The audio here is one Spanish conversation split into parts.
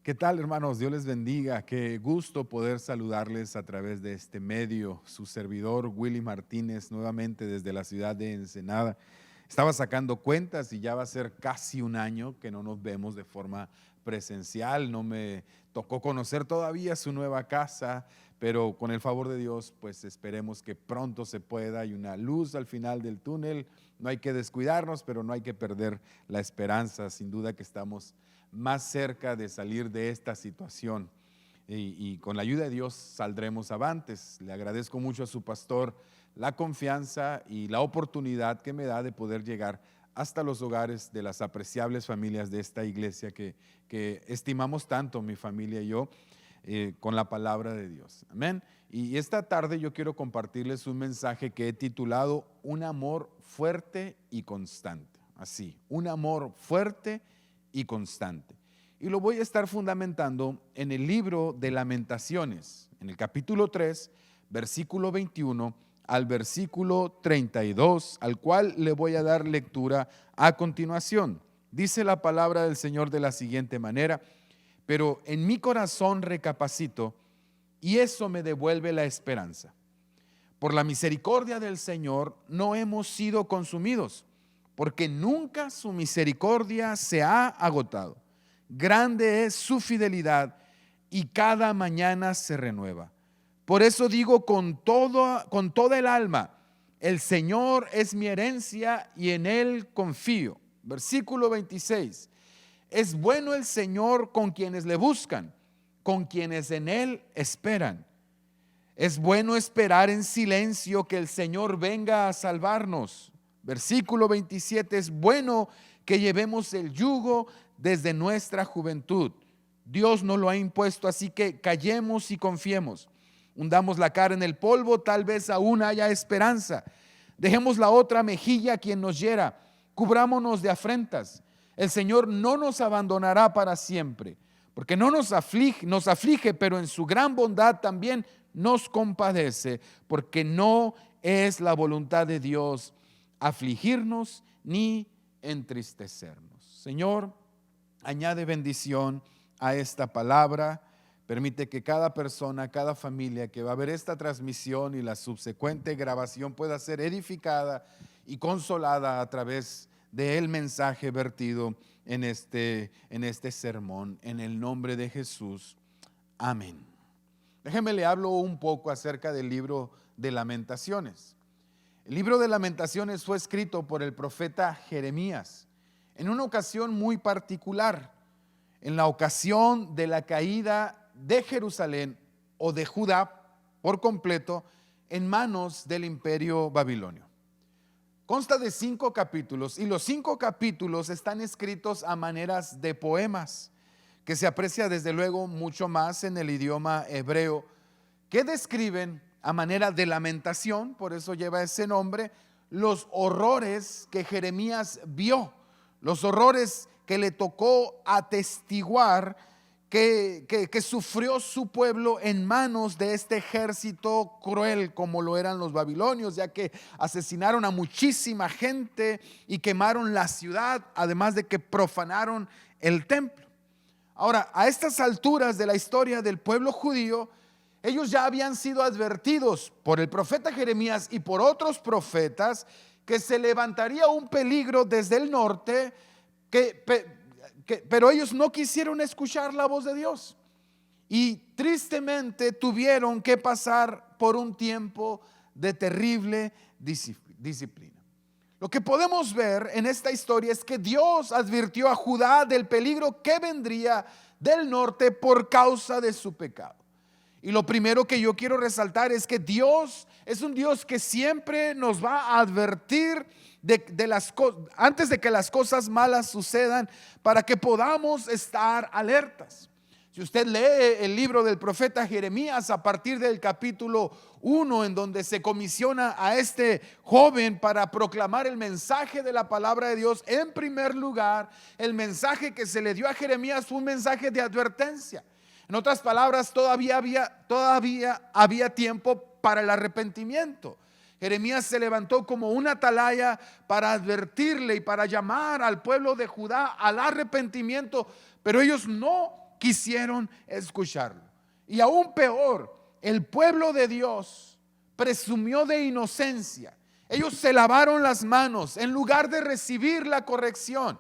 ¿Qué tal, hermanos? Dios les bendiga. Qué gusto poder saludarles a través de este medio. Su servidor, Willy Martínez, nuevamente desde la ciudad de Ensenada. Estaba sacando cuentas y ya va a ser casi un año que no nos vemos de forma presencial. No me tocó conocer todavía su nueva casa, pero con el favor de Dios, pues esperemos que pronto se pueda. Hay una luz al final del túnel. No hay que descuidarnos, pero no hay que perder la esperanza. Sin duda que estamos más cerca de salir de esta situación y con la ayuda de Dios saldremos avantes. Le agradezco mucho a su pastor la confianza y la oportunidad que me da de poder llegar hasta los hogares de las apreciables familias de esta iglesia que estimamos tanto, mi familia y yo, con la palabra de Dios. Amén. Y esta tarde yo quiero compartirles un mensaje que he titulado Un amor fuerte y constante. Así, un amor fuerte y constante. Y lo voy a estar fundamentando en el libro de Lamentaciones, en el capítulo 3, versículo 21 al versículo 32, al cual le voy a dar lectura a continuación. Dice la palabra del Señor de la siguiente manera: pero en mi corazón recapacito y eso me devuelve la esperanza. Por la misericordia del Señor no hemos sido consumidos, porque nunca su misericordia se ha agotado. Grande es su fidelidad y cada mañana se renueva. Por eso digo con toda el alma, el Señor es mi herencia y en Él confío. Versículo 26. Es bueno el Señor con quienes le buscan, con quienes en Él esperan. Es bueno esperar en silencio que el Señor venga a salvarnos. Versículo 27, es bueno que llevemos el yugo desde nuestra juventud. Dios nos lo ha impuesto, así que callemos y confiemos. Hundamos la cara en el polvo, tal vez aún haya esperanza. Dejemos la otra mejilla a quien nos hiera. Cubrámonos de afrentas. El Señor no nos abandonará para siempre, porque no nos aflige, pero en su gran bondad también nos compadece, porque no es la voluntad de Dios afligirnos ni entristecernos. Señor, añade bendición a esta palabra. Permite que cada persona, cada familia que va a ver esta transmisión y la subsecuente grabación pueda ser edificada y consolada a través del mensaje vertido en este sermón. En el nombre de Jesús. Amén. Déjeme le hablo un poco acerca del libro de Lamentaciones. El libro de Lamentaciones fue escrito por el profeta Jeremías en una ocasión muy particular, en la ocasión de la caída de Jerusalén o de Judá por completo en manos del imperio babilonio. Consta de 5 capítulos y los 5 capítulos están escritos a maneras de poemas, que se aprecia desde luego mucho más en el idioma hebreo, que describen a manera de lamentación, por eso lleva ese nombre, los horrores que Jeremías vio, los horrores que le tocó atestiguar que sufrió su pueblo en manos de este ejército cruel como lo eran los babilonios, ya que asesinaron a muchísima gente y quemaron la ciudad, además de que profanaron el templo. Ahora, a estas alturas de la historia del pueblo judío, ellos ya habían sido advertidos por el profeta Jeremías y por otros profetas que se levantaría un peligro desde el norte, pero ellos no quisieron escuchar la voz de Dios y tristemente tuvieron que pasar por un tiempo de terrible disciplina. Lo que podemos ver en esta historia es que Dios advirtió a Judá del peligro que vendría del norte por causa de su pecado. Y lo primero que yo quiero resaltar es que Dios es un Dios que siempre nos va a advertir de las cosas antes de que las cosas malas sucedan, para que podamos estar alertas. Si usted lee el libro del profeta Jeremías a partir del capítulo 1, en donde se comisiona a este joven para proclamar el mensaje de la palabra de Dios, en primer lugar, el mensaje que se le dio a Jeremías fue un mensaje de advertencia. En otras palabras, todavía había tiempo para el arrepentimiento. Jeremías se levantó como una atalaya para advertirle y para llamar al pueblo de Judá al arrepentimiento, pero ellos no quisieron escucharlo. Y aún peor, el pueblo de Dios presumió de inocencia. Ellos se lavaron las manos en lugar de recibir la corrección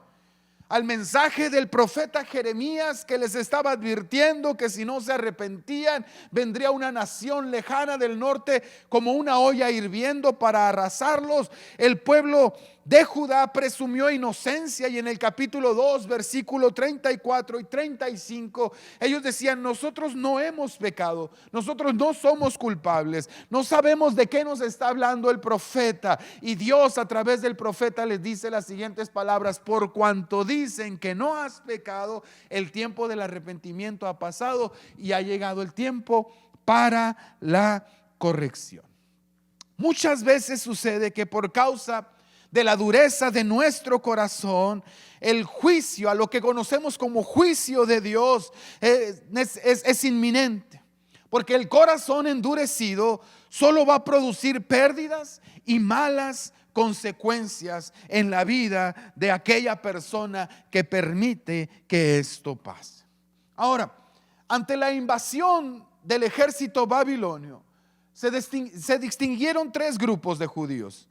al mensaje del profeta Jeremías, que les estaba advirtiendo que si no se arrepentían, vendría una nación lejana del norte como una olla hirviendo para arrasarlos. El pueblo de Judá presumió inocencia, y en el capítulo 2, versículo 34 y 35, ellos decían: nosotros no hemos pecado, nosotros no somos culpables, no sabemos de qué nos está hablando el profeta. Y Dios, a través del profeta, les dice las siguientes palabras: por cuanto dicen que no has pecado, el tiempo del arrepentimiento ha pasado y ha llegado el tiempo para la corrección. Muchas veces sucede que por causa de la dureza de nuestro corazón, el juicio, a lo que conocemos como juicio de Dios, es inminente. Porque el corazón endurecido solo va a producir pérdidas y malas consecuencias en la vida de aquella persona que permite que esto pase. Ahora, ante la invasión del ejército babilonio, se distinguieron tres grupos de judíos.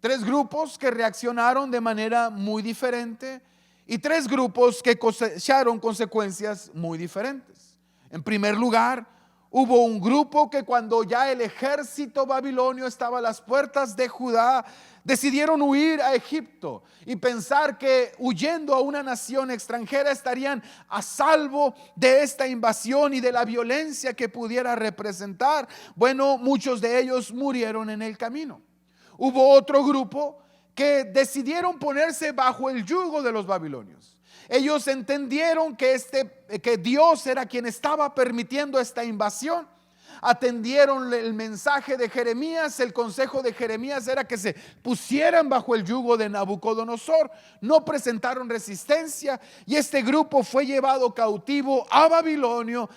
Tres grupos que reaccionaron de manera muy diferente, y tres grupos que cosecharon consecuencias muy diferentes. En primer lugar, hubo un grupo que, cuando ya el ejército babilonio estaba a las puertas de Judá, decidieron huir a Egipto y pensar que huyendo a una nación extranjera estarían a salvo de esta invasión y de la violencia que pudiera representar. Bueno, muchos de ellos murieron en el camino. Hubo otro grupo que decidieron ponerse bajo el yugo de los babilonios. Ellos entendieron que Dios era quien estaba permitiendo esta invasión. Atendieron el mensaje de Jeremías. El consejo de Jeremías era que se pusieran bajo el yugo de Nabucodonosor. No presentaron resistencia, y este grupo fue llevado cautivo a Babilonia,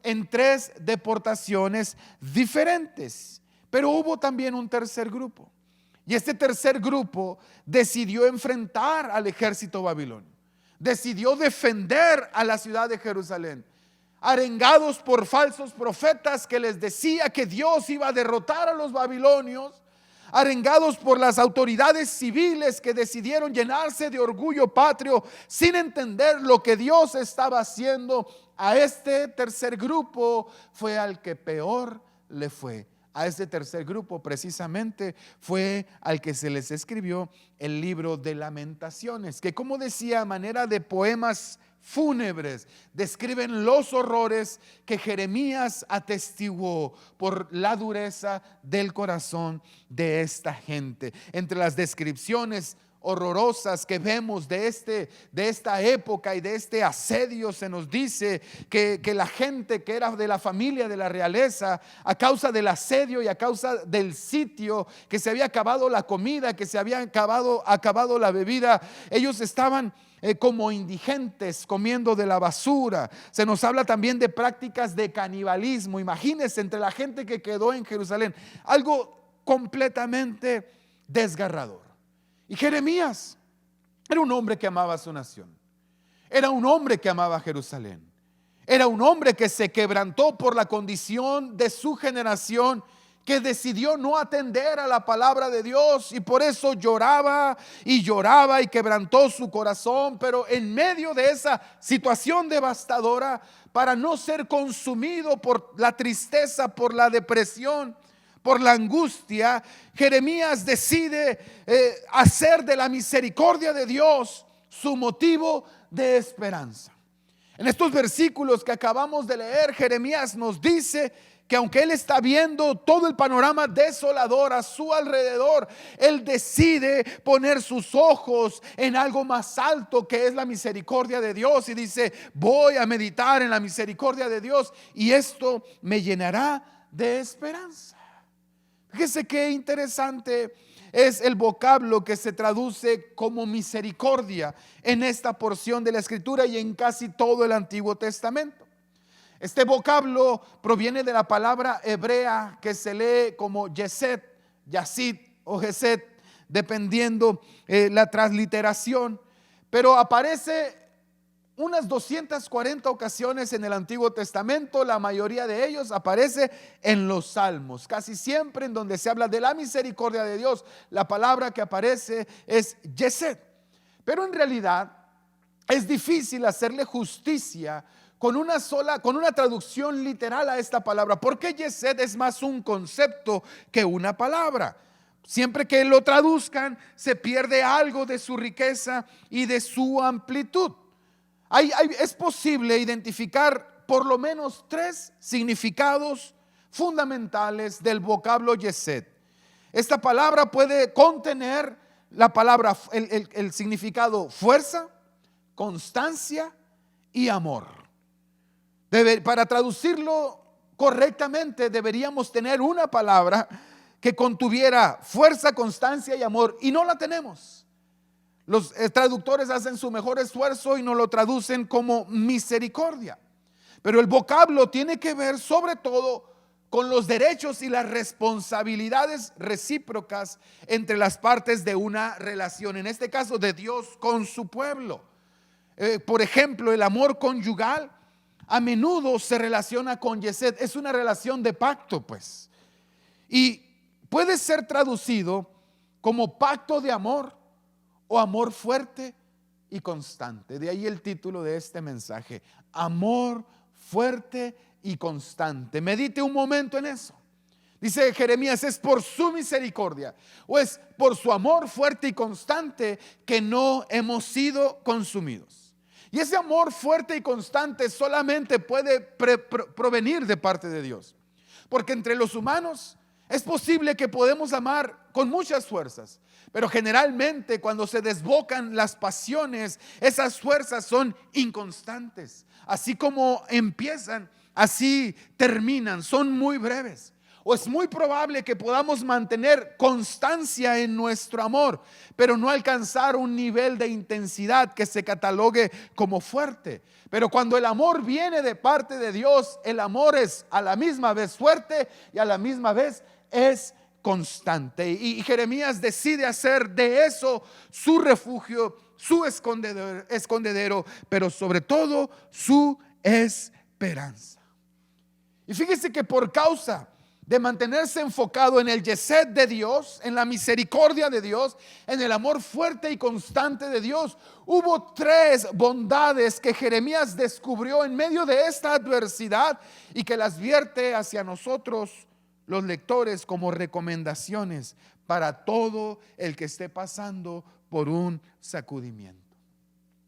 en tres deportaciones diferentes. Pero hubo también un tercer grupo, y este tercer grupo decidió enfrentar al ejército babilonio, decidió defender a la ciudad de Jerusalén, arengados por falsos profetas que les decía que Dios iba a derrotar a los babilonios, arengados por las autoridades civiles que decidieron llenarse de orgullo patrio sin entender lo que Dios estaba haciendo. A este tercer grupo fue al que peor le fue. A este tercer grupo precisamente fue al que se les escribió el libro de Lamentaciones, que, como decía, a manera de poemas fúnebres, describen los horrores que Jeremías atestiguó por la dureza del corazón de esta gente. Entre las descripciones horrorosas que vemos de esta época y de este asedio, se nos dice que la gente que era de la familia de la realeza, a causa del asedio y a causa del sitio, que se había acabado la comida, que se había acabado la bebida, ellos estaban como indigentes, comiendo de la basura. Se nos habla también de prácticas de canibalismo. Imagínense, entre la gente que quedó en Jerusalén, algo completamente desgarrador. Y Jeremías era un hombre que amaba a su nación, era un hombre que amaba a Jerusalén, era un hombre que se quebrantó por la condición de su generación, que decidió no atender a la palabra de Dios, y por eso lloraba y quebrantó su corazón. Pero en medio de esa situación devastadora, para no ser consumido por la tristeza, por la depresión, por la angustia, Jeremías decide hacer de la misericordia de Dios su motivo de esperanza. En estos versículos que acabamos de leer, Jeremías nos dice que aunque él está viendo todo el panorama desolador a su alrededor, él decide poner sus ojos en algo más alto, que es la misericordia de Dios, y dice: voy a meditar en la misericordia de Dios y esto me llenará de esperanza. Fíjese qué interesante es el vocablo que se traduce como misericordia en esta porción de la Escritura y en casi todo el Antiguo Testamento. Este vocablo proviene de la palabra hebrea que se lee como Yesed, Yasid o Gesed, dependiendo la transliteración, pero aparece unas 240 ocasiones en el Antiguo Testamento. La mayoría de ellos aparece en los Salmos. Casi siempre en donde se habla de la misericordia de Dios, la palabra que aparece es Yesed. Pero en realidad es difícil hacerle justicia con una traducción literal a esta palabra, porque Yesed es más un concepto que una palabra. Siempre que lo traduzcan, se pierde algo de su riqueza y de su amplitud. Es posible identificar por lo menos 3 significados fundamentales del vocablo Yesed. Esta palabra puede contener la palabra, el significado fuerza, constancia y amor. Para traducirlo correctamente, deberíamos tener una palabra que contuviera fuerza, constancia y amor, y no la tenemos. Los traductores hacen su mejor esfuerzo y nos lo traducen como misericordia. Pero el vocablo tiene que ver sobre todo con los derechos y las responsabilidades recíprocas entre las partes de una relación, en este caso de Dios con su pueblo. Por ejemplo, el amor conyugal a menudo se relaciona con Yesed. Es una relación de pacto, pues. Y puede ser traducido como pacto de amor o amor fuerte y constante. De ahí el título de este mensaje: amor fuerte y constante. Medite un momento en eso. Dice Jeremías, es por su misericordia o es por su amor fuerte y constante que no hemos sido consumidos. Y ese amor fuerte y constante solamente puede provenir de parte de Dios. Porque entre los humanos es posible que podemos amar con muchas fuerzas, pero generalmente cuando se desbocan las pasiones, esas fuerzas son inconstantes. Así como empiezan, así terminan, son muy breves. O es muy probable que podamos mantener constancia en nuestro amor, pero no alcanzar un nivel de intensidad que se catalogue como fuerte. Pero cuando el amor viene de parte de Dios, el amor es a la misma vez fuerte y a la misma vez es constante. Y Jeremías decide hacer de eso su refugio, su escondedero, pero sobre todo su esperanza. Y fíjese que por causa de mantenerse enfocado en el Yesed de Dios, en la misericordia de Dios, en el amor fuerte y constante de Dios, hubo 3 bondades que Jeremías descubrió en medio de esta adversidad y que las vierte hacia nosotros, los lectores, como recomendaciones para todo el que esté pasando por un sacudimiento.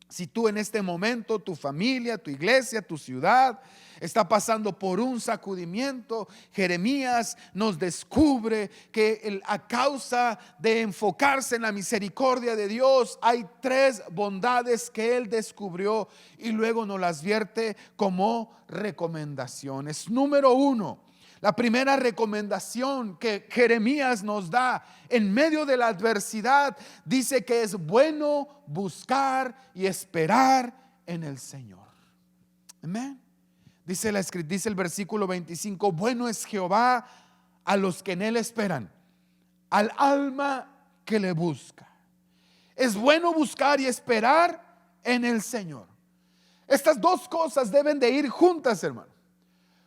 Si tú en este momento, tu familia, tu iglesia, tu ciudad está pasando por un sacudimiento, Jeremías nos descubre que a causa de enfocarse en la misericordia de Dios, hay 3 bondades que él descubrió y luego nos las vierte como recomendaciones. Número 1. La primera recomendación que Jeremías nos da en medio de la adversidad dice que es bueno buscar y esperar en el Señor. Amén. Dice el versículo 25: bueno es Jehová a los que en él esperan, al alma que le busca. Es bueno buscar y esperar en el Señor. Estas 2 cosas deben de ir juntas, hermano.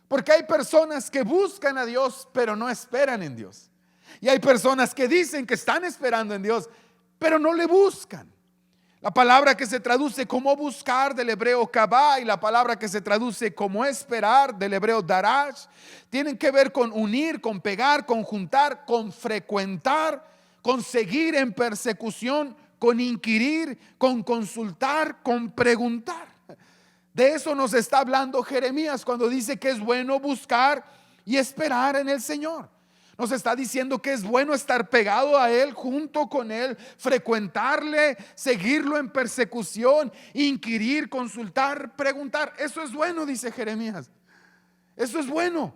Porque hay personas que buscan a Dios, pero no esperan en Dios. Y hay personas que dicen que están esperando en Dios, pero no le buscan. La palabra que se traduce como buscar del hebreo kabá y la palabra que se traduce como esperar del hebreo darash tienen que ver con unir, con pegar, con juntar, con frecuentar, con seguir en persecución, con inquirir, con consultar, con preguntar. De eso nos está hablando Jeremías cuando dice que es bueno buscar y esperar en el Señor. Nos está diciendo que es bueno estar pegado a Él, junto con Él, frecuentarle, seguirlo en persecución, inquirir, consultar, preguntar. Eso es bueno, dice Jeremías. Eso es bueno.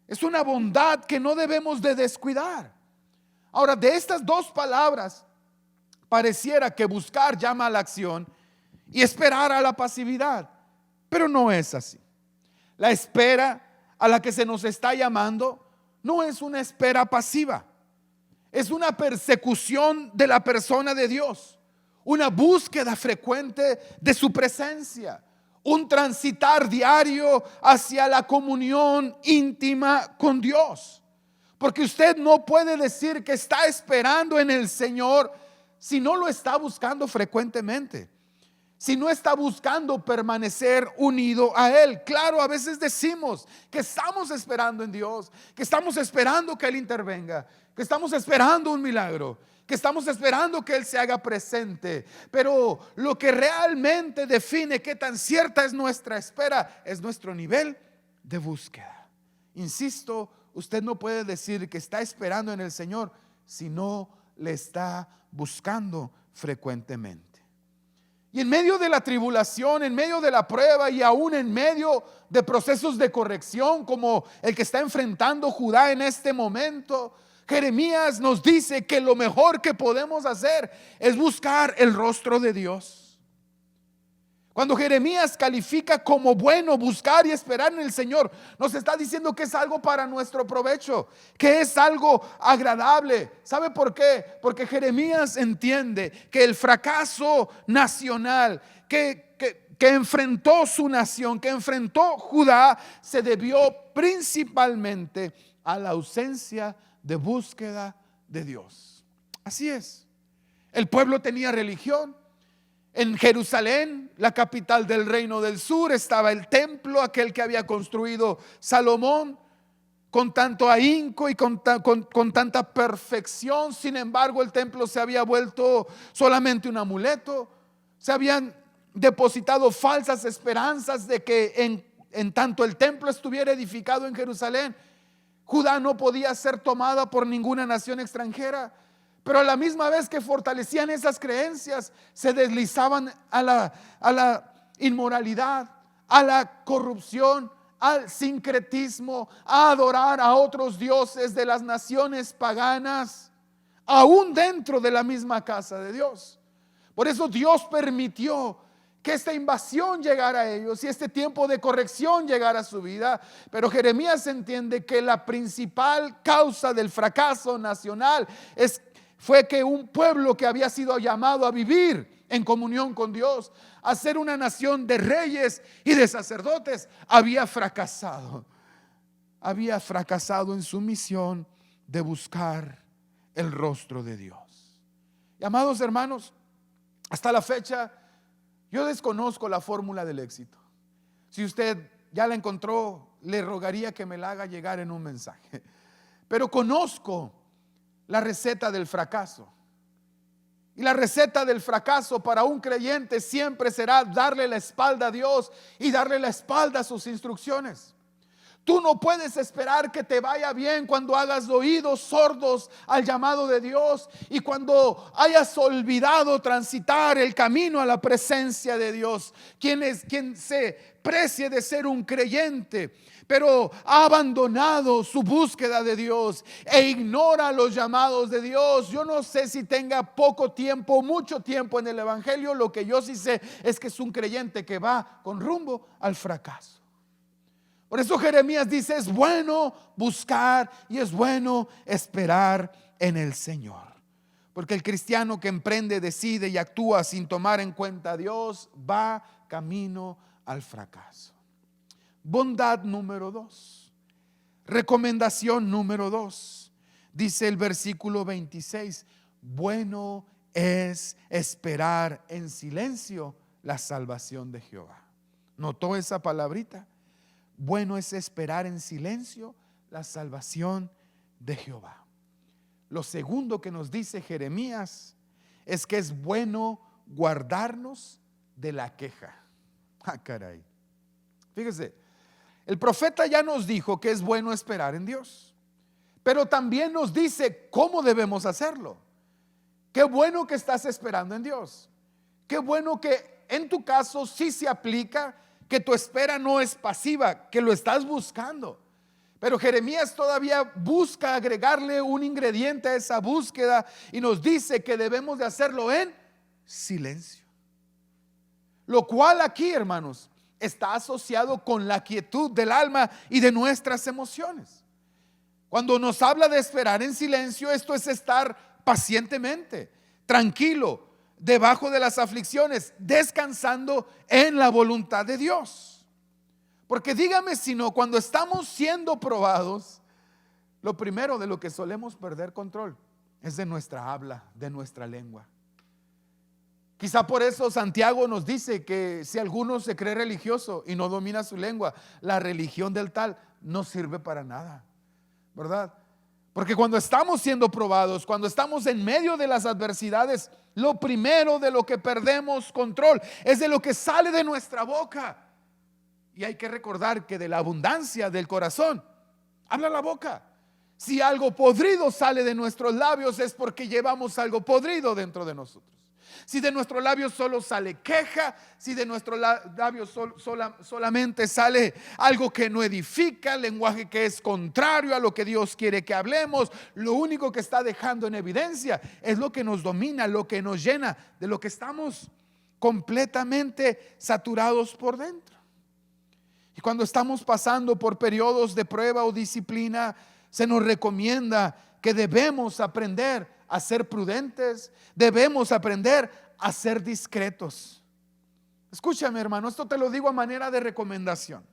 Es una bondad que no debemos de descuidar. Ahora, de estas 2 palabras, pareciera que buscar llama a la acción y esperar a la pasividad. Pero no es así. La espera a la que se nos está llamando no es una espera pasiva. Es una persecución de la persona de Dios. una búsqueda frecuente de su presencia, un transitar diario hacia la comunión íntima con Dios. Porque usted no puede decir que está esperando en el Señor si no lo está buscando frecuentemente, si no está buscando permanecer unido a Él. Claro, a veces decimos que estamos esperando en Dios, que estamos esperando que Él intervenga, que estamos esperando un milagro, que estamos esperando que Él se haga presente. Pero lo que realmente define qué tan cierta es nuestra espera es nuestro nivel de búsqueda. Insisto, usted no puede decir que está esperando en el Señor si no le está buscando frecuentemente. Y en medio de la tribulación, en medio de la prueba y aún en medio de procesos de corrección como el que está enfrentando Judá en este momento, Jeremías nos dice que lo mejor que podemos hacer es buscar el rostro de Dios. Cuando Jeremías califica como bueno buscar y esperar en el Señor, nos está diciendo que es algo para nuestro provecho, que es algo agradable. ¿Sabe por qué? Porque Jeremías entiende que el fracaso nacional que enfrentó su nación, que enfrentó Judá, se debió principalmente a la ausencia de búsqueda de Dios. Así es. El pueblo tenía religión. En Jerusalén, la capital del reino del sur, estaba el templo, aquel que había construido Salomón, con tanto ahínco y con tanta perfección. Sin embargo, el templo se había vuelto solamente un amuleto. Se habían depositado falsas esperanzas de que en tanto el templo estuviera edificado en Jerusalén, Judá no podía ser tomada por ninguna nación extranjera. Pero a la misma vez que fortalecían esas creencias, se deslizaban a la inmoralidad, a la corrupción, al sincretismo, a adorar a otros dioses de las naciones paganas, aún dentro de la misma casa de Dios. Por eso Dios permitió que esta invasión llegara a ellos y este tiempo de corrección llegara a su vida. Pero Jeremías entiende que la principal causa del fracaso nacional fue que un pueblo que había sido llamado a vivir en comunión con Dios, a ser una nación de reyes y de sacerdotes, había fracasado en su misión de buscar el rostro de Dios. Y amados hermanos, hasta la fecha yo desconozco la fórmula del éxito. Si usted ya la encontró, le rogaría que me la haga llegar en un mensaje. Pero conozco la receta del fracaso. Y la receta del fracaso para un creyente siempre será darle la espalda a Dios y darle la espalda a sus instrucciones. Tú no puedes esperar que te vaya bien cuando hagas oídos sordos al llamado de Dios y cuando hayas olvidado transitar el camino a la presencia de Dios. Quien se precie de ser un creyente, pero ha abandonado su búsqueda de Dios e ignora los llamados de Dios. Yo no sé si tenga poco tiempo o mucho tiempo en el evangelio. Lo que yo sí sé es que es un creyente que va con rumbo al fracaso. Por eso Jeremías dice: es bueno buscar y es bueno esperar en el Señor. Porque el cristiano que emprende, decide y actúa sin tomar en cuenta a Dios va camino al fracaso. Bondad número 2. Recomendación número 2. Dice el versículo 26: bueno es esperar en silencio la salvación de Jehová. ¿Notó esa palabrita? Bueno es esperar en silencio la salvación de Jehová. Lo segundo que nos dice Jeremías es que es bueno guardarnos de la queja. Ah, caray. Fíjese, el profeta ya nos dijo que es bueno esperar en Dios, pero también nos dice cómo debemos hacerlo. Qué bueno que estás esperando en Dios. Qué bueno que en tu caso sí se aplica, que tu espera no es pasiva, que lo estás buscando. Pero Jeremías todavía busca agregarle un ingrediente a esa búsqueda y nos dice que debemos de hacerlo en silencio. Lo cual aquí, hermanos, está asociado con la quietud del alma y de nuestras emociones. Cuando nos habla de esperar en silencio, esto es estar pacientemente, tranquilo, debajo de las aflicciones, descansando en la voluntad de Dios. Porque dígame si no, cuando estamos siendo probados, lo primero de lo que solemos perder control es de nuestra habla, de nuestra lengua. Quizá por eso Santiago nos dice que si alguno se cree religioso y no domina su lengua, la religión del tal no sirve para nada, ¿verdad? Porque cuando estamos siendo probados, cuando estamos en medio de las adversidades, lo primero de lo que perdemos control es de lo que sale de nuestra boca. Y hay que recordar que de la abundancia del corazón habla la boca. Si algo podrido sale de nuestros labios es porque llevamos algo podrido dentro de nosotros. Si de nuestros labios solo sale queja, si de nuestros labios solamente sale algo que no edifica, lenguaje que es contrario a lo que Dios quiere que hablemos, lo único que está dejando en evidencia es lo que nos domina, lo que nos llena, de lo que estamos completamente saturados por dentro. Y cuando estamos pasando por periodos de prueba o disciplina, se nos recomienda que debemos aprender a ser prudentes, debemos aprender a ser discretos. Escúchame, hermano, esto te lo digo a manera de recomendación.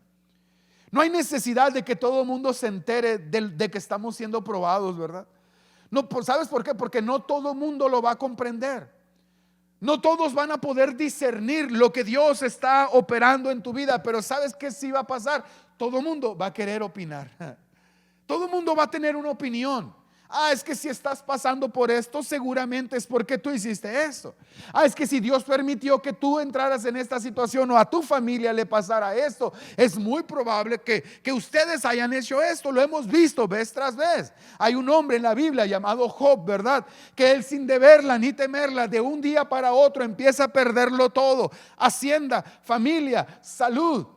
No hay necesidad de que todo el mundo se entere de que estamos siendo probados, ¿verdad? No, ¿sabes por qué? Porque no todo el mundo lo va a comprender. No todos van a poder discernir lo que Dios está operando en tu vida, pero ¿sabes qué sí va a pasar? Todo el mundo va a querer opinar. Todo el mundo va a tener una opinión. Es que si estás pasando por esto, seguramente es porque tú hiciste esto. Es que si Dios permitió que tú entraras en esta situación o a tu familia le pasara esto, es muy probable que ustedes hayan hecho esto. Lo hemos visto vez tras vez. Hay un hombre en la Biblia llamado Job, ¿verdad? Que él, sin deberla ni temerla, de un día para otro empieza a perderlo todo: hacienda, familia, salud.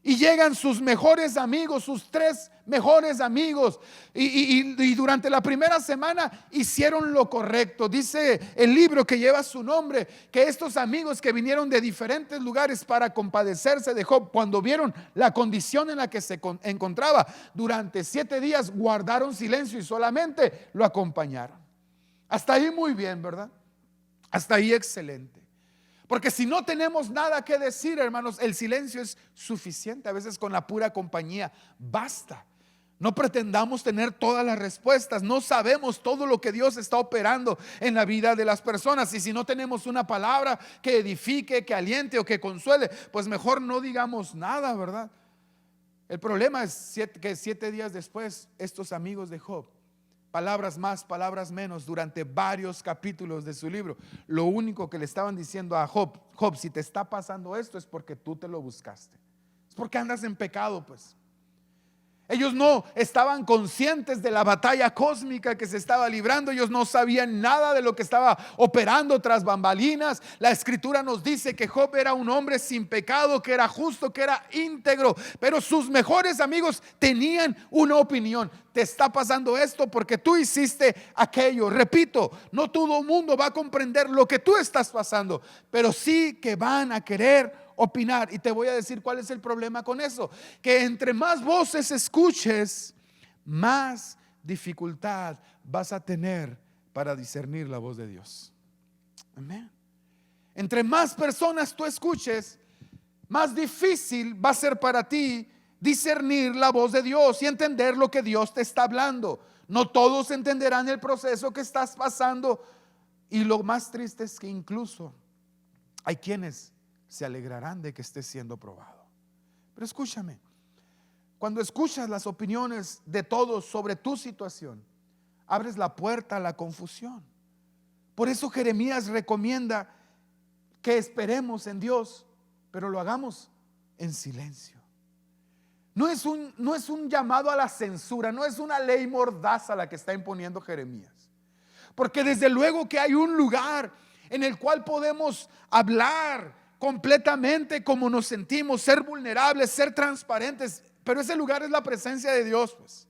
Y llegan sus mejores amigos, sus 3 mejores amigos, y durante la primera semana hicieron lo correcto. Dice el libro que lleva su nombre que estos amigos que vinieron de diferentes lugares para compadecerse de Job, cuando vieron la condición en la que se encontraba, durante 7 días guardaron silencio y solamente lo acompañaron. Hasta ahí muy bien, ¿verdad? Hasta ahí excelente. Porque si no tenemos nada que decir, hermanos, el silencio es suficiente. A veces con la pura compañía basta. No pretendamos tener todas las respuestas. No sabemos todo lo que Dios está operando en la vida de las personas. Y si no tenemos una palabra que edifique, que aliente o que consuele, pues mejor no digamos nada, ¿verdad? El problema es que 7 días después, estos amigos de Job, palabras más, palabras menos, durante varios capítulos de su libro, lo único que le estaban diciendo a Job: Job, si te está pasando esto es porque tú te lo buscaste, es porque andas en pecado, pues. Ellos no estaban conscientes de la batalla cósmica que se estaba librando. Ellos no sabían nada de lo que estaba operando tras bambalinas. La escritura nos dice que Job era un hombre sin pecado, que era justo, que era íntegro. Pero sus mejores amigos tenían una opinión: te está pasando esto porque tú hiciste aquello. Repito, no todo el mundo va a comprender lo que tú estás pasando, pero sí que van a querer opinar. Y te voy a decir cuál es el problema con eso: que entre más voces escuches, más dificultad vas a tener para discernir la voz de Dios. Amén. Entre más personas tú escuches, más difícil va a ser para ti discernir la voz de Dios y entender lo que Dios te está hablando. No todos entenderán el proceso que estás pasando, y lo más triste es que incluso hay quienes se alegrarán de que estés siendo probado. Pero escúchame, cuando escuchas las opiniones de todos sobre tu situación, abres la puerta a la confusión. Por eso Jeremías recomienda que esperemos en Dios, pero lo hagamos en silencio. No es un llamado a la censura, no es una ley mordaza la que está imponiendo Jeremías, porque desde luego que hay un lugar en el cual podemos hablar completamente como nos sentimos, ser vulnerables, ser transparentes, pero ese lugar es la presencia de Dios, pues.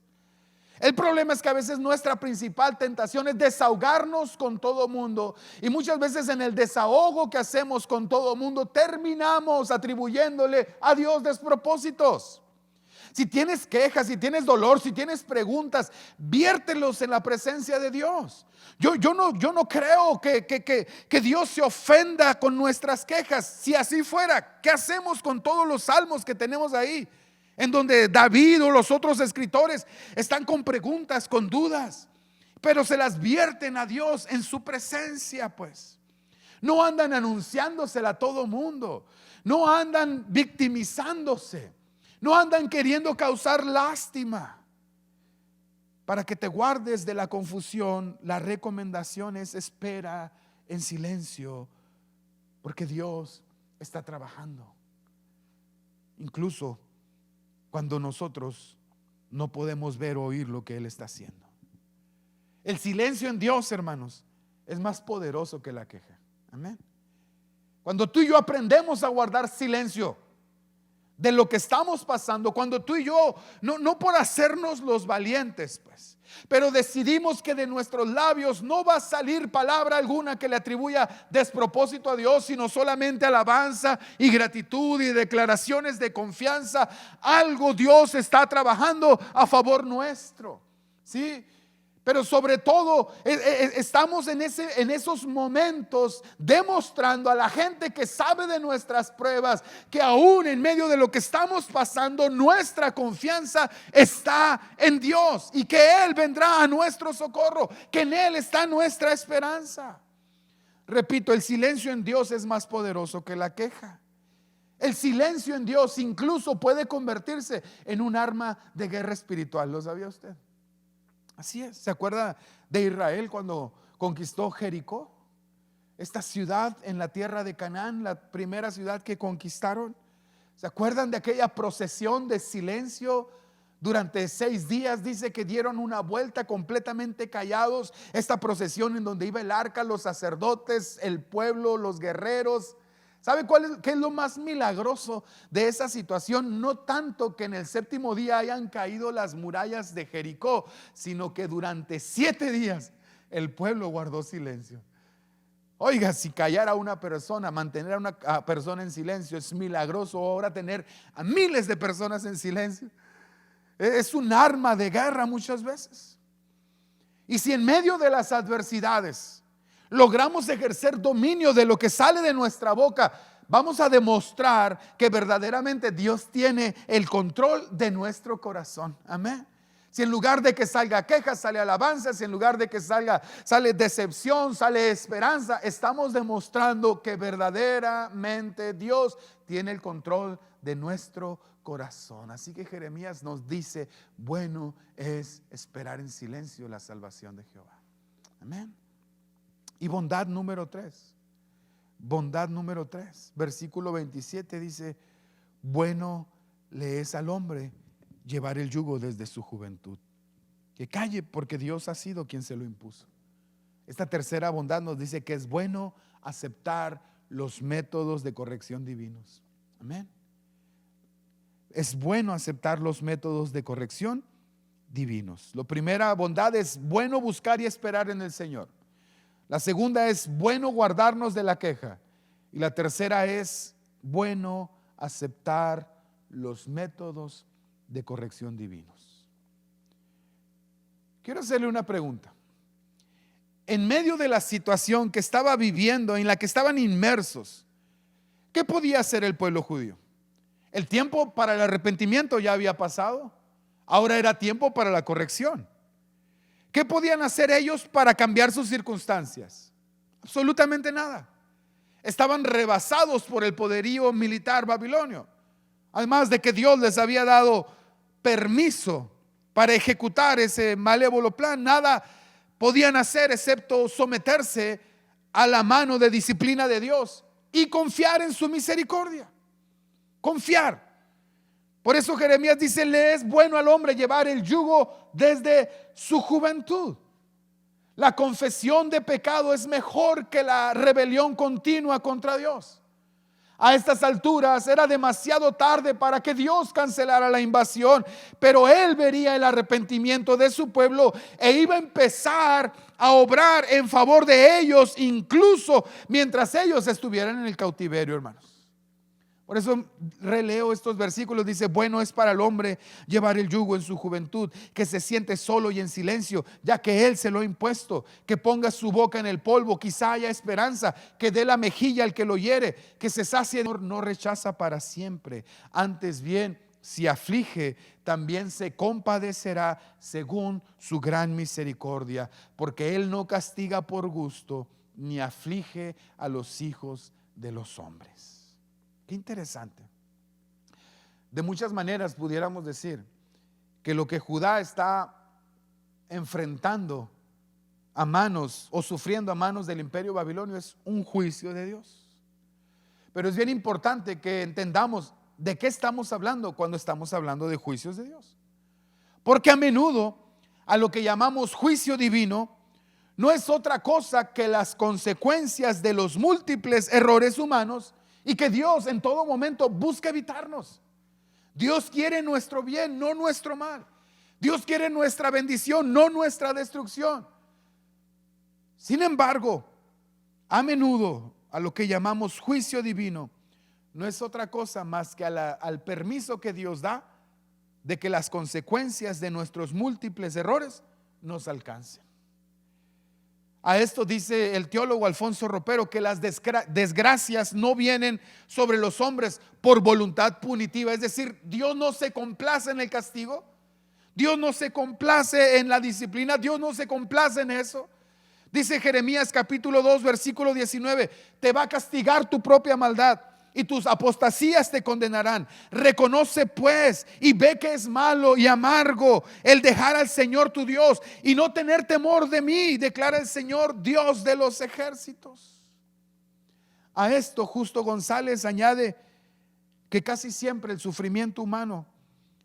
El problema es que a veces nuestra principal tentación es desahogarnos con todo mundo, y muchas veces en el desahogo que hacemos con todo mundo terminamos atribuyéndole a Dios despropósitos. Si tienes quejas, si tienes dolor, si tienes preguntas, viértelos en la presencia de Dios. Yo no creo que Dios se ofenda con nuestras quejas. Si así fuera, ¿qué hacemos con todos los salmos que tenemos ahí? En donde David o los otros escritores están con preguntas, con dudas, pero se las vierten a Dios en su presencia, pues. No andan anunciándosela a todo mundo, no andan victimizándose, no andan queriendo causar lástima. Para que te guardes de la confusión, la recomendación es: espera en silencio, porque Dios está trabajando. Incluso cuando nosotros no podemos ver o oír lo que Él está haciendo. El silencio en Dios, hermanos, es más poderoso que la queja. Amén. Cuando tú y yo aprendemos a guardar silencio de lo que estamos pasando, cuando tú y yo, no por hacernos los valientes, pues, pero decidimos que de nuestros labios no va a salir palabra alguna que le atribuya despropósito a Dios, sino solamente alabanza y gratitud y declaraciones de confianza, algo Dios está trabajando a favor nuestro, ¿sí? Pero sobre todo estamos en esos momentos demostrando a la gente que sabe de nuestras pruebas que aún en medio de lo que estamos pasando, nuestra confianza está en Dios y que Él vendrá a nuestro socorro, que en Él está nuestra esperanza. Repito, el silencio en Dios es más poderoso que la queja. El silencio en Dios incluso puede convertirse en un arma de guerra espiritual. ¿Lo sabía usted? Así es. ¿Se acuerda de Israel cuando conquistó Jericó? Esta ciudad en la tierra de Canaán, la primera ciudad que conquistaron. ¿Se acuerdan de aquella procesión de silencio? Durante 6 días dice que dieron una vuelta completamente callados. Esta procesión en donde iba el arca, los sacerdotes, el pueblo, los guerreros. ¿Sabe qué es lo más milagroso de esa situación? No tanto que en el 7º día hayan caído las murallas de Jericó, sino que durante 7 días el pueblo guardó silencio. Oiga, si callara una persona, mantener a una persona en silencio, es milagroso. Ahora tener a miles de personas en silencio es un arma de guerra muchas veces. Y si en medio de las adversidades logramos ejercer dominio de lo que sale de nuestra boca, vamos a demostrar que verdaderamente Dios tiene el control de nuestro corazón. Amén. Si en lugar de que salga queja, sale alabanza. Si en lugar de que sale decepción, sale esperanza. Estamos demostrando que verdaderamente Dios tiene el control de nuestro corazón. Así que Jeremías nos dice: bueno es esperar en silencio la salvación de Jehová. Amén. Y bondad número 3, versículo 27 dice: bueno le es al hombre llevar el yugo desde su juventud. Que calle, porque Dios ha sido quien se lo impuso. Esta tercera bondad nos dice que es bueno aceptar los métodos de corrección divinos. Amén. Es bueno aceptar los métodos de corrección divinos. La primera bondad es bueno buscar y esperar en el Señor. La segunda es bueno guardarnos de la queja. Y la tercera es bueno aceptar los métodos de corrección divinos. Quiero hacerle una pregunta. En medio de la situación que estaba viviendo, en la que estaban inmersos, ¿qué podía hacer el pueblo judío? El tiempo para el arrepentimiento ya había pasado. Ahora era tiempo para la corrección. ¿Qué podían hacer ellos para cambiar sus circunstancias? Absolutamente nada. Estaban rebasados por el poderío militar babilonio. Además de que Dios les había dado permiso para ejecutar ese malévolo plan, nada podían hacer excepto someterse a la mano de disciplina de Dios y confiar en su misericordia. Confiar. Por eso Jeremías dice: le es bueno al hombre llevar el yugo desde su juventud. La confesión de pecado es mejor que la rebelión continua contra Dios. A estas alturas era demasiado tarde para que Dios cancelara la invasión, pero Él vería el arrepentimiento de su pueblo e iba a empezar a obrar en favor de ellos, incluso mientras ellos estuvieran en el cautiverio, hermanos. Por eso releo estos versículos. Dice: bueno es para el hombre llevar el yugo en su juventud, que se siente solo y en silencio, ya que él se lo ha impuesto, que ponga su boca en el polvo, quizá haya esperanza, que dé la mejilla al que lo hiere, que se sacie. No rechaza para siempre, antes bien, si aflige, también se compadecerá según su gran misericordia, porque él no castiga por gusto, ni aflige a los hijos de los hombres. Qué interesante. De muchas maneras pudiéramos decir que lo que Judá está enfrentando a manos o sufriendo a manos del imperio babilonio es un juicio de Dios. Pero es bien importante que entendamos de qué estamos hablando cuando estamos hablando de juicios de Dios. Porque a menudo a lo que llamamos juicio divino no es otra cosa que las consecuencias de los múltiples errores humanos, y que Dios en todo momento busca evitarnos. Dios quiere nuestro bien, no nuestro mal. Dios quiere nuestra bendición, no nuestra destrucción. Sin embargo, a menudo a lo que llamamos juicio divino no es otra cosa más que al permiso que Dios da de que las consecuencias de nuestros múltiples errores nos alcancen. A esto dice el teólogo Alfonso Ropero que las desgracias no vienen sobre los hombres por voluntad punitiva. Es decir, Dios no se complace en el castigo, Dios no se complace en la disciplina, Dios no se complace en eso. Dice Jeremías capítulo 2 versículo 19: te va a castigar tu propia maldad y tus apostasías te condenarán. Reconoce pues y ve que es malo y amargo el dejar al Señor tu Dios y no tener temor de mí, declara el Señor, Dios de los ejércitos. A esto Justo González añade que casi siempre el sufrimiento humano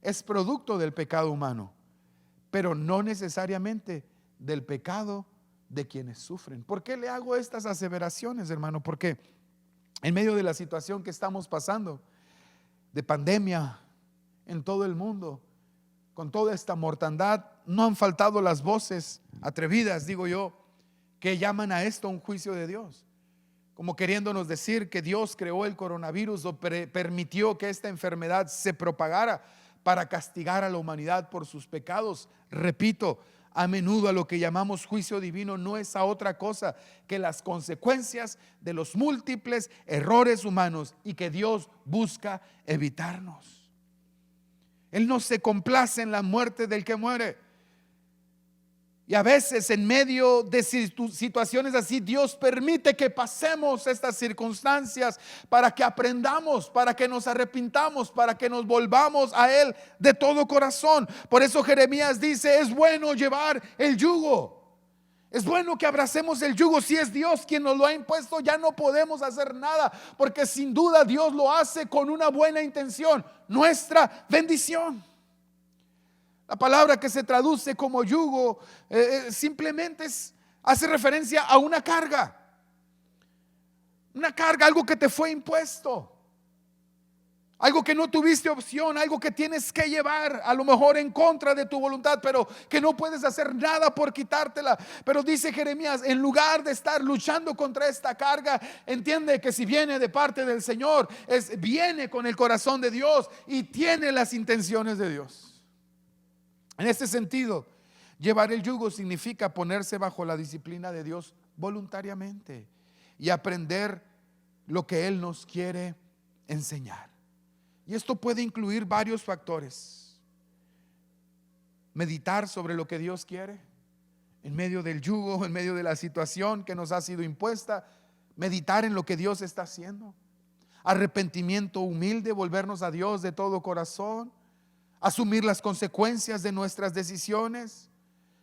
es producto del pecado humano, pero no necesariamente del pecado de quienes sufren. ¿Por qué le hago estas aseveraciones, hermano? Porque en medio de la situación que estamos pasando, de pandemia en todo el mundo, con toda esta mortandad, no han faltado las voces atrevidas, digo yo, que llaman a esto un juicio de Dios, como queriéndonos decir que Dios creó el coronavirus o permitió que esta enfermedad se propagara para castigar a la humanidad por sus pecados. Repito, a menudo a lo que llamamos juicio divino no es a otra cosa que las consecuencias de los múltiples errores humanos, y que Dios busca evitarnos. Él no se complace en la muerte del que muere. Y a veces en medio de situaciones así, Dios permite que pasemos estas circunstancias para que aprendamos, para que nos arrepintamos, para que nos volvamos a Él de todo corazón. Por eso Jeremías dice: es bueno llevar el yugo. Es bueno que abracemos el yugo. Si es Dios quien nos lo ha impuesto, ya no podemos hacer nada, porque sin duda Dios lo hace con una buena intención, nuestra bendición. La palabra que se traduce como yugo simplemente hace referencia a una carga. Una carga, algo que te fue impuesto, algo que no tuviste opción, algo que tienes que llevar, a lo mejor en contra de tu voluntad, pero que no puedes hacer nada por quitártela. Pero dice Jeremías, en lugar de estar luchando contra esta carga, entiende que si viene de parte del Señor, viene con el corazón de Dios y tiene las intenciones de Dios. En este sentido, llevar el yugo significa ponerse bajo la disciplina de Dios voluntariamente y aprender lo que Él nos quiere enseñar. Y esto puede incluir varios factores: meditar sobre lo que Dios quiere en medio del yugo, en medio de la situación que nos ha sido impuesta, meditar en lo que Dios está haciendo, arrepentimiento humilde, volvernos a Dios de todo corazón, asumir las consecuencias de nuestras decisiones,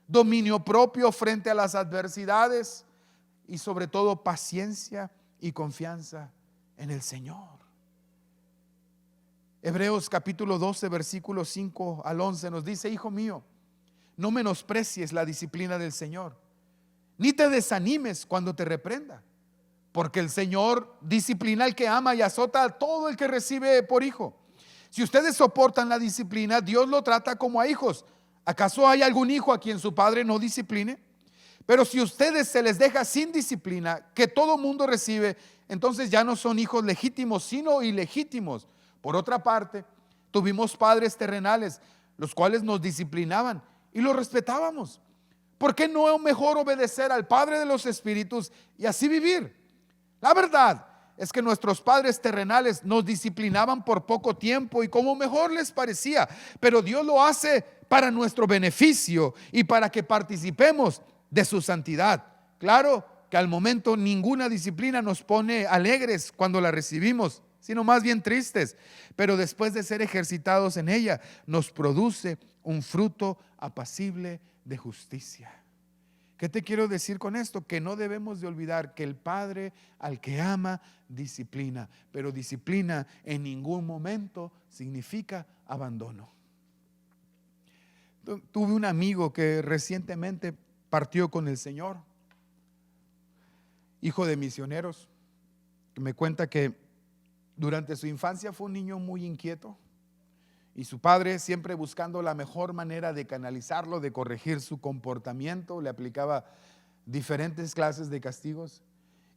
dominio propio frente a las adversidades y sobre todo paciencia y confianza en el Señor. Hebreos capítulo 12 versículos 5 al 11 nos dice: hijo mío, no menosprecies la disciplina del Señor, ni te desanimes cuando te reprenda, porque el Señor disciplina al que ama y azota a todo el que recibe por hijo. Si ustedes soportan la disciplina, Dios lo trata como a hijos. ¿Acaso hay algún hijo a quien su padre no discipline? Pero si ustedes se les deja sin disciplina, que todo mundo recibe, entonces ya no son hijos legítimos, sino ilegítimos. Por otra parte, tuvimos padres terrenales, los cuales nos disciplinaban y los respetábamos. ¿Por qué no es mejor obedecer al Padre de los Espíritus y así vivir? La verdad es que nuestros padres terrenales nos disciplinaban por poco tiempo y como mejor les parecía, pero Dios lo hace para nuestro beneficio y para que participemos de su santidad. Claro que al momento ninguna disciplina nos pone alegres cuando la recibimos, sino más bien tristes, pero después de ser ejercitados en ella, nos produce un fruto apacible de justicia. ¿Qué te quiero decir con esto? Que no debemos de olvidar que el Padre al que ama disciplina, pero disciplina en ningún momento significa abandono. Tuve un amigo que recientemente partió con el Señor, hijo de misioneros, que me cuenta que durante su infancia fue un niño muy inquieto y su padre, siempre buscando la mejor manera de canalizarlo, de corregir su comportamiento, le aplicaba diferentes clases de castigos,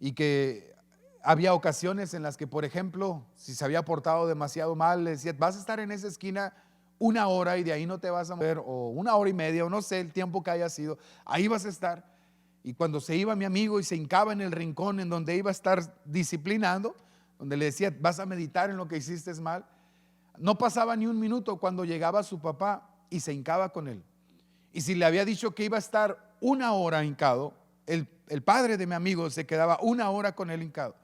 y que había ocasiones en las que, por ejemplo, si se había portado demasiado mal, le decía: vas a estar en esa esquina 1 hora y de ahí no te vas a mover, o 1 hora y media, o no sé el tiempo que haya sido, ahí vas a estar. Y cuando se iba mi amigo y se hincaba en el rincón en donde iba a estar disciplinando, donde le decía: vas a meditar en lo que hiciste mal, no pasaba ni un minuto cuando llegaba su papá y se hincaba con él. Y si le había dicho que iba a estar 1 hora hincado, el padre de mi amigo se quedaba 1 hora con él hincado.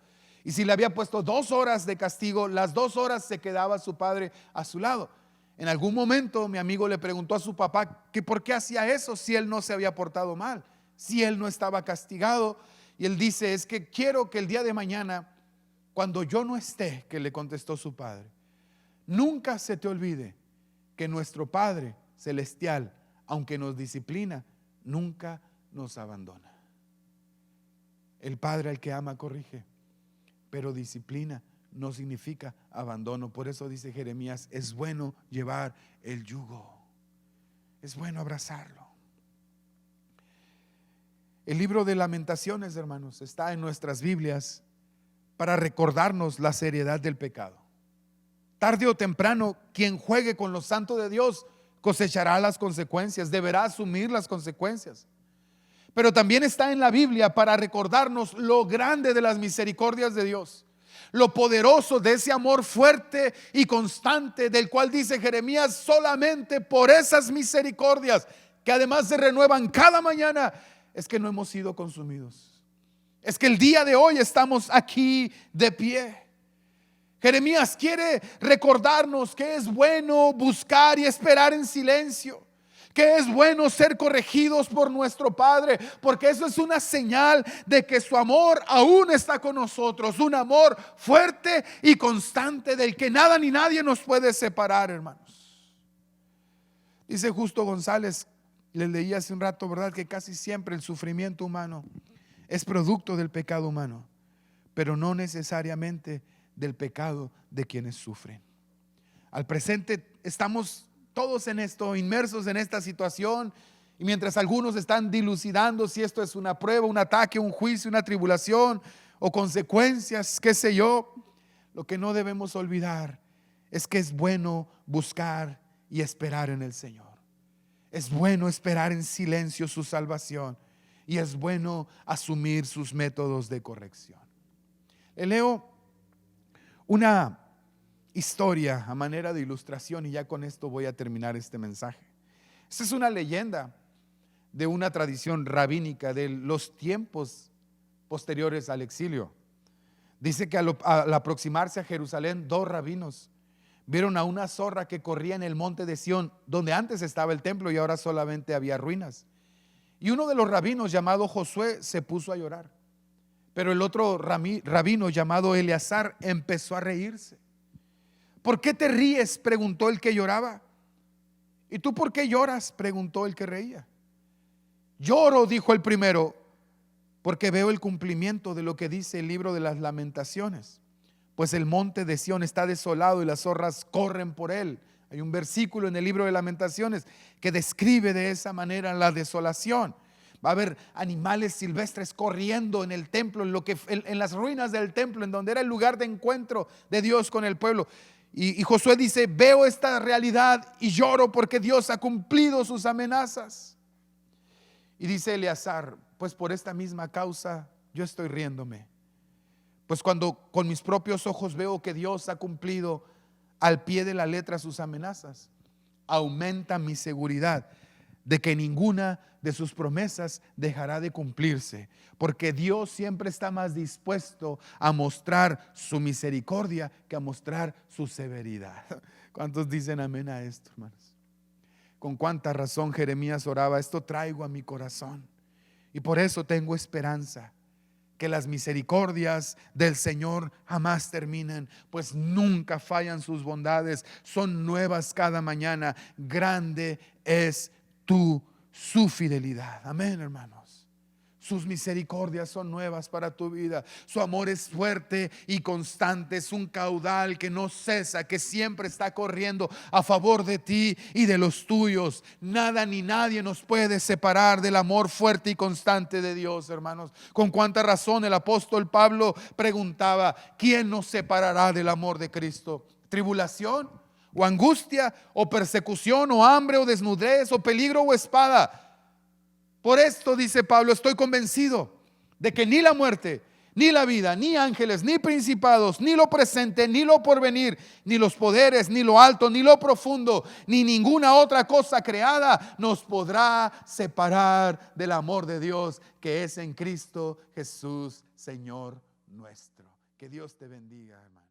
Y si le había puesto 2 horas de castigo, las 2 horas se quedaba su padre a su lado. En algún momento mi amigo le preguntó a su papá que por qué hacía eso si él no se había portado mal, si él no estaba castigado. Y él dice: es que quiero que el día de mañana, cuando yo no esté, que le contestó su padre, nunca se te olvide que nuestro Padre Celestial, aunque nos disciplina, nunca nos abandona. El Padre al que ama corrige, pero disciplina no significa abandono. Por eso dice Jeremías: es bueno llevar el yugo, es bueno abrazarlo. El libro de Lamentaciones, hermanos, está en nuestras Biblias para recordarnos la seriedad del pecado. Tarde o temprano, quien juegue con lo santo de Dios cosechará las consecuencias, deberá asumir las consecuencias. Pero también está en la Biblia para recordarnos lo grande de las misericordias de Dios, lo poderoso de ese amor fuerte y constante, del cual dice Jeremías: solamente por esas misericordias, que además se renuevan cada mañana, es que no hemos sido consumidos. Es que el día de hoy estamos aquí de pie. Jeremías quiere recordarnos que es bueno buscar y esperar en silencio, que es bueno ser corregidos por nuestro Padre, porque eso es una señal de que su amor aún está con nosotros, un amor fuerte y constante del que nada ni nadie nos puede separar, hermanos. Dice Justo González, les leí hace un rato, ¿verdad?, que casi siempre el sufrimiento humano es producto del pecado humano, pero no necesariamente del pecado de quienes sufren. Al presente estamos todos en esto, inmersos en esta situación, y mientras algunos están dilucidando si esto es una prueba, un ataque, un juicio, una tribulación o consecuencias, qué sé yo, lo que no debemos olvidar es que es bueno buscar y esperar en el Señor. Es bueno esperar en silencio su salvación, y es bueno asumir sus métodos de corrección. Le leo una historia a manera de ilustración y ya con esto voy a terminar este mensaje. Esta es una leyenda de una tradición rabínica de los tiempos posteriores al exilio. Dice que al aproximarse a Jerusalén, 2 rabinos vieron a una zorra que corría en el monte de Sión, donde antes estaba el templo y ahora solamente había ruinas. Y uno de los rabinos, llamado Josué, se puso a llorar. Pero el otro rabino, llamado Eleazar, empezó a reírse. ¿Por qué te ríes?, preguntó el que lloraba. ¿Y tú por qué lloras?, preguntó el que reía. Lloro, dijo el primero, porque veo el cumplimiento de lo que dice el libro de las Lamentaciones, pues el monte de Sión está desolado y las zorras corren por él. Hay un versículo en el libro de Lamentaciones que describe de esa manera la desolación. Va a haber animales silvestres corriendo en el templo, en las ruinas del templo, en donde era el lugar de encuentro de Dios con el pueblo. Y Josué dice: veo esta realidad y lloro porque Dios ha cumplido sus amenazas. Y dice Eleazar: pues por esta misma causa yo estoy riéndome. Pues cuando con mis propios ojos veo que Dios ha cumplido al pie de la letra sus amenazas, aumenta mi seguridad de que ninguna de sus promesas dejará de cumplirse, porque Dios siempre está más dispuesto a mostrar su misericordia que a mostrar su severidad. ¿Cuántos dicen amén a esto, hermanos? Con cuánta razón Jeremías oraba: esto traigo a mi corazón, y por eso tengo esperanza, que las misericordias del Señor jamás terminan, pues nunca fallan sus bondades, son nuevas cada mañana. Grande es su fidelidad. Amén, hermanos. Sus misericordias son nuevas para tu vida. Su amor es fuerte y constante. Es un caudal que no cesa, que siempre está corriendo a favor de ti y de los tuyos. Nada ni nadie nos puede separar del amor fuerte y constante de Dios, hermanos. Con cuánta razón el apóstol Pablo preguntaba: ¿quién nos separará del amor de Cristo? ¿Tribulación o angustia o persecución o hambre o desnudez o peligro o espada? Por esto, dice Pablo, estoy convencido de que ni la muerte, ni la vida, ni ángeles, ni principados, ni lo presente, ni lo porvenir, ni los poderes, ni lo alto, ni lo profundo, ni ninguna otra cosa creada nos podrá separar del amor de Dios que es en Cristo Jesús, Señor nuestro. Que Dios te bendiga, hermano.